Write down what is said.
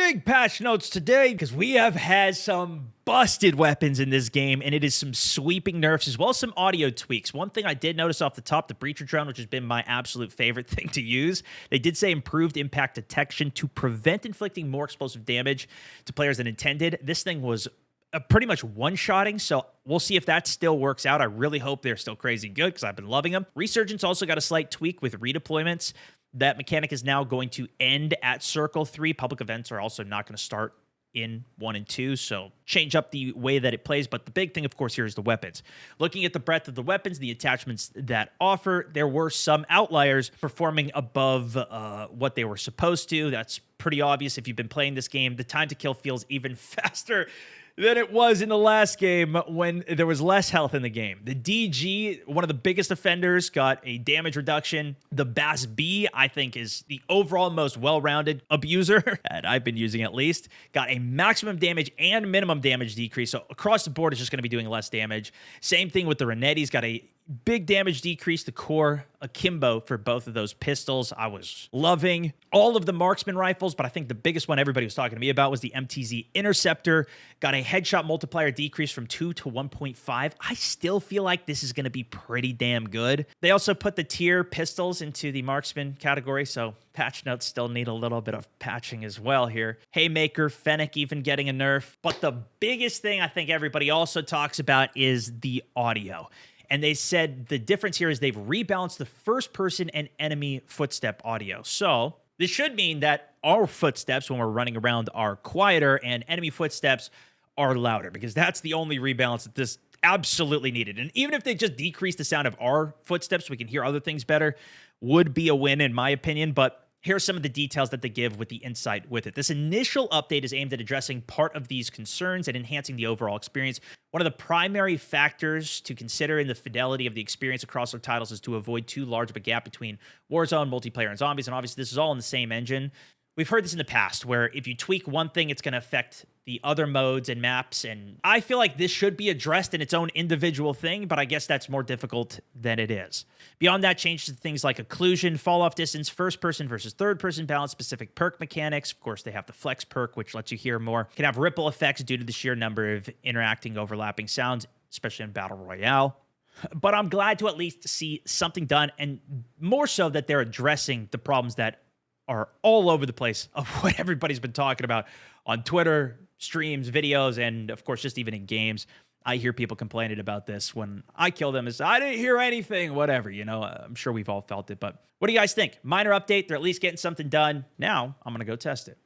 Big patch notes today because we have had some busted weapons in this game, and it is some sweeping nerfs as well as some audio tweaks. One thing I did notice off the top, the breacher drone, which has been my absolute favorite thing to use, they did say improved impact detection to prevent inflicting more explosive damage to players than intended. This thing was pretty much one-shotting, so we'll see if that still works out. I really hope they're still crazy good because I've been loving them. Resurgence also got a slight tweak with redeployments. That mechanic is now going to end at Circle 3. Public events are also not going to start in 1 and 2, so change up the way that it plays. But the big thing, of course, here is the weapons. Looking at the breadth of the weapons, the attachments that offer, there were some outliers performing above what they were supposed to. That's pretty obvious if you've been playing this game. The time to kill feels even faster than it was in the last game when there was less health in the game. The DG, one of the biggest offenders, got a damage reduction. The Bass B, I think, is the overall most well-rounded abuser that I've been using at least. Got a maximum damage and minimum damage decrease. So across the board, it's just going to be doing less damage. Same thing with the Renetti's. Got a big damage decrease, the core akimbo for both of those pistols. I was loving all of the marksman rifles, but I think the biggest one everybody was talking to me about was the MTZ Interceptor. Got a headshot multiplier decrease from 2 to 1.5. I still feel like this is going to be pretty damn good. They also put the tier pistols into the marksman category, so patch notes still need a little bit of patching as well here. Haymaker, Fennec even getting a nerf. But the biggest thing I think everybody also talks about is the audio. And they said the difference here is they've rebalanced the first-person and enemy footstep audio. So this should mean that our footsteps when we're running around are quieter and enemy footsteps are louder, because that's the only rebalance that this absolutely needed. And even if they just decrease the sound of our footsteps so we can hear other things better, would be a win in my opinion. But here are some of the details that they give with the insight with it. This initial update is aimed at addressing part of these concerns and enhancing the overall experience. One of the primary factors to consider in the fidelity of the experience across our titles is to avoid too large of a gap between Warzone, multiplayer, and zombies. And obviously, this is all in the same engine. We've heard this in the past, where if you tweak one thing, it's going to affect the other modes and maps. And I feel like this should be addressed in its own individual thing, but I guess that's more difficult than it is. Beyond that, changes to things like occlusion, fall-off distance, first-person versus third-person balance, specific perk mechanics. Of course, they have the flex perk, which lets you hear more. Can have ripple effects due to the sheer number of interacting, overlapping sounds, especially in Battle Royale. But I'm glad to at least see something done, and more so that they're addressing the problems that are all over the place of what everybody's been talking about on Twitter, streams, videos, and of course, just even in games. I hear people complaining about this when I kill them. Is I didn't hear anything, whatever, you know. I'm sure we've all felt it, but what do you guys think? Minor update. They're at least getting something done. Now, I'm going to go test it.